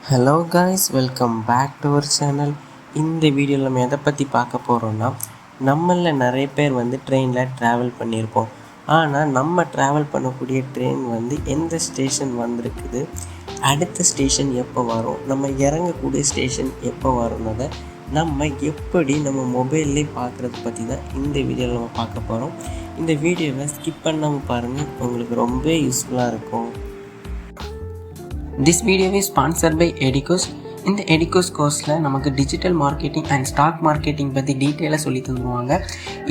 Hello guys, welcome back to our channel. இந்த வீடியோவில் நம்ம எதை பற்றி பார்க்க போகிறோன்னா, நம்மளில் நிறைய பேர் ட்ரெயினில் ட்ராவல் பண்ணியிருப்போம். ஆனால் நம்ம ட்ராவல் பண்ணக்கூடிய ட்ரெயின் எந்த ஸ்டேஷன் வந்திருக்குது, அடுத்த ஸ்டேஷன் எப்போ வரும், நம்ம இறங்கக்கூடிய ஸ்டேஷன் எப்போ வரும்னதை நம்ம எப்படி நம்ம மொபைல்லே பார்க்குறத பற்றி தான் இந்த வீடியோவில் நம்ம பார்க்க போகிறோம். இந்த வீடியோவை ஸ்கிப் பண்ணாமல் பாருங்கள், உங்களுக்கு ரொம்ப யூஸ்ஃபுல்லாக இருக்கும். This video is sponsored by Edicos. இந்த Edicos கோர்ஸில் நமக்கு digital marketing and stock marketing பற்றி டீட்டெயிலாக சொல்லி தந்துடுவாங்க.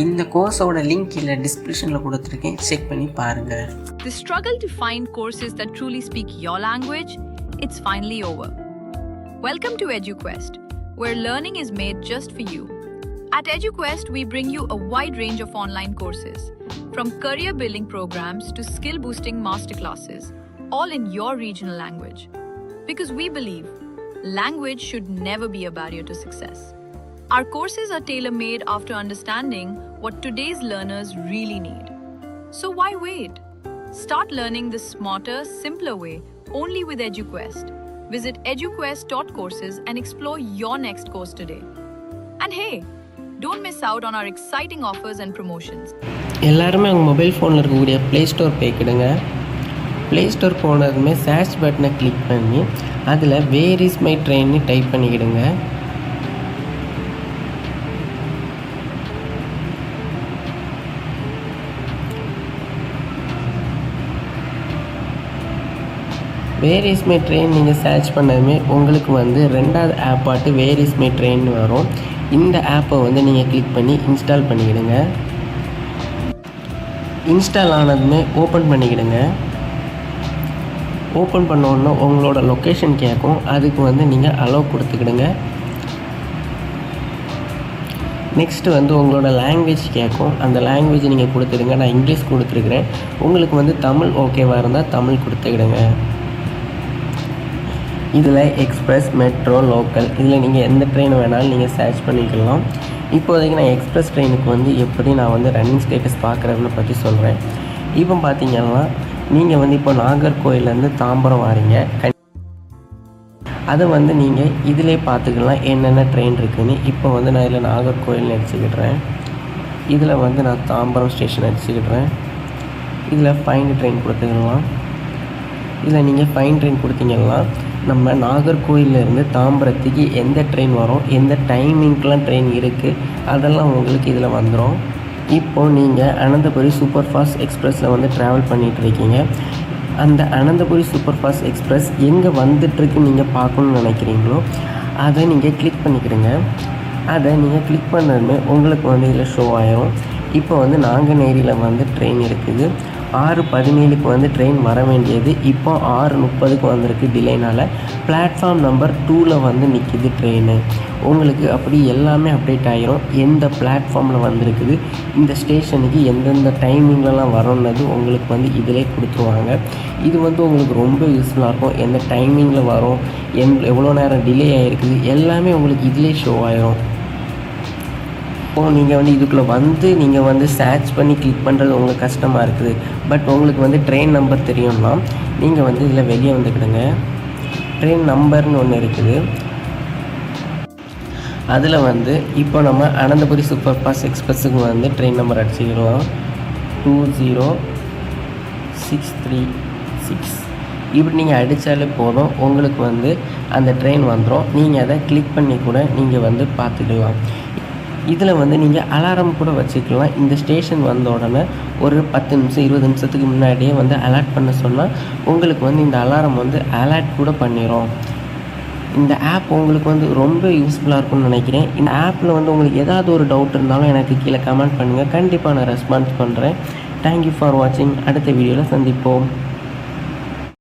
இந்த கோர்ஸோட லிங்க் இல்லை டிஸ்கிரிப்ஷனில் கொடுத்துருக்கேன், செக் பண்ணி பாருங்கள். The struggle to find courses that truly speak your language, it's finally over. Welcome to EduQuest, where learning is made just for you. At EduQuest, we bring you a wide range of online courses, from career building programs to skill boosting masterclasses, all in your regional language. Because we believe language should never be a barrier to success. Our courses are tailor-made after understanding what today's learners really need. So why wait? Start learning the smarter, simpler way only with EduQuest. Visit eduquest.courses and explore your next course today. And hey, don't miss out on our exciting offers and promotions. எல்லாருமே உங்கள் mobile ஃபோனில் இருக்கக்கூடிய play store போய்க்கிடுங்க. Play store போனதுமே search பட்டனை click பண்ணி அதில் where is my ட்ரெயின்னு டைப் பண்ணிக்கிடுங்க. வேர் இஸ் மை ட்ரெயின் நீங்கள் சர்ச் பண்ணதுமே உங்களுக்கு ரெண்டாவது ஆப்பாட்டு வேர் இஸ் மை ட்ரெயின் வரும். இந்த ஆப்பை நீங்கள் கிளிக் பண்ணி இன்ஸ்டால் பண்ணிக்கிடுங்க. இன்ஸ்டால் ஆனதுமே ஓப்பன் பண்ணிக்கிடுங்க. ஓப்பன் பண்ணோன்னா உங்களோட லொக்கேஷன் கேட்கும், அதுக்கு நீங்கள் அலோவ் கொடுத்துக்கிடுங்க. நெக்ஸ்ட்டு உங்களோட லாங்குவேஜ் கேட்கும், அந்த லாங்குவேஜ் நீங்கள் கொடுத்துடுங்க. நான் இங்கிலீஷ் கொடுத்துருக்குறேன். உங்களுக்கு தமிழ் ஓகேவாக இருந்தால் தமிழ் கொடுத்துக்கிடுங்க. இதில் எக்ஸ்பிரஸ், மெட்ரோ, லோக்கல், இதில் நீங்கள் எந்த ட்ரெயின் வேணாலும் நீங்கள் சர்ச் பண்ணிக்கலாம். இப்போதைக்கு நான் எக்ஸ்பிரஸ் ட்ரெயினுக்கு எப்படி நான் ரன்னிங் ஸ்டேட்டஸ் பார்க்குறதுன்னு பற்றி சொல்கிறேன். இப்போ பார்த்தீங்கன்னா நீங்கள் இப்போ நாகர்கோயிலேருந்து தாம்பரம் வாரீங்க. அதை நீங்கள் இதிலே பார்த்துக்கலாம் என்னென்ன ட்ரெயின் இருக்குதுன்னு. இப்போ நான் இதில் நாகர்கோயில்னு அடிச்சுக்கிடுறேன். இதில் நான் தாம்பரம் ஸ்டேஷன் அடிச்சுக்கிடுறேன். இதில் ஃபைன் ட்ரெயின் கொடுத்துக்கலாம். இதில் நீங்கள் ஃபைன் ட்ரெயின் கொடுத்தீங்கன்னா நம்ம நாகர்கோயிலேருந்து தாம்பரத்துக்கு எந்த ட்ரெயின் வரும், எந்த டைமிங்க்கெலாம் ட்ரெயின் இருக்குது, அதெல்லாம் உங்களுக்கு இதில் வந்துடும். இப்போது நீங்கள் அனந்தபுரி சூப்பர் ஃபாஸ்ட் எக்ஸ்ப்ரெஸில் ட்ராவல் பண்ணிகிட்ருக்கீங்க. அந்த அனந்தபுரி சூப்பர் ஃபாஸ்ட் எக்ஸ்ப்ரெஸ் எங்கே வந்துட்டுருக்கு நீங்கள் பார்க்கணுன்னு நினைக்கிறீங்களோ அதை நீங்கள் கிளிக் பண்ணிக்கிடுங்க. அதை நீங்கள் கிளிக் பண்ணதுமே உங்களுக்கு இதில் ஷோ ஆயிரும். இப்போ நாங்குநேரியில் ட்ரெயின் இருக்குது. 6:17க்கு ட்ரெயின் வர வேண்டியது இப்போ 6:30க்கு வந்திருக்கு. டிலேனால் பிளாட்ஃபார்ம் நம்பர் 2ல் நிற்கிது ட்ரெயின். உங்களுக்கு அப்படி எல்லாமே அப்டேட் ஆகிரும். எந்த பிளாட்ஃபார்மில் வந்திருக்குது, இந்த ஸ்டேஷனுக்கு எந்தெந்த டைமிங்லலாம் வரும்னது உங்களுக்கு இதிலே கொடுத்துருவாங்க. இது உங்களுக்கு ரொம்ப யூஸ்ஃபுல்லாக இருக்கும். எந்த டைமிங்கில் வரும், எவ்வளோ நேரம் டிலே ஆகிருக்குது, எல்லாமே உங்களுக்கு இதிலே ஷோ ஆகிரும். இப்போது நீங்கள் இதுக்குள்ளே நீங்கள் சர்ச் பண்ணி கிளிக் பண்ணுறது உங்களுக்கு கஷ்டமாக இருக்குது. பட் உங்களுக்கு ட்ரெயின் நம்பர் தெரியும்னா நீங்கள் இதில் வெளியே வந்துக்கிடுங்க. ட்ரெயின் நம்பர்னு ஒன்று இருக்குது. அதில் இப்போ நம்ம அனந்தபுரி சூப்பர் ஃபாஸ்ட் எக்ஸ்பிரஸுக்கு ட்ரெயின் நம்பர் அடிச்சுக்கிடுவோம். 20636. இப்படி நீங்கள் அடித்தாலே போதும், உங்களுக்கு அந்த ட்ரெயின் வந்துடும். நீங்கள் அதை கிளிக் பண்ணி கூட நீங்கள் பார்த்துக்கலாம். இதில் நீங்கள் அலாரம் கூட வச்சுக்கலாம். இந்த ஸ்டேஷன் வந்த உடனே ஒரு 10 நிமிஷம் 20 நிமிஷத்துக்கு முன்னாடியே அலர்ட் பண்ண சொன்னால் உங்களுக்கு இந்த அலாரம் அலர்ட் கூட பண்ணிடும். இந்த ஆப் உங்களுக்கு ரொம்ப யூஸ்ஃபுல்லாக இருக்கும்னு நினைக்கிறேன். இந்த ஆப்பில் உங்களுக்கு ஏதாவது ஒரு டவுட் இருந்தாலும் எனக்கு கீழே கமெண்ட் பண்ணுங்கள். கண்டிப்பாக நான் ரெஸ்பான்ஸ் பண்ணுறேன். தேங்க்யூ ஃபார் வாட்சிங். அடுத்த வீடியோவில் சந்திப்போம்.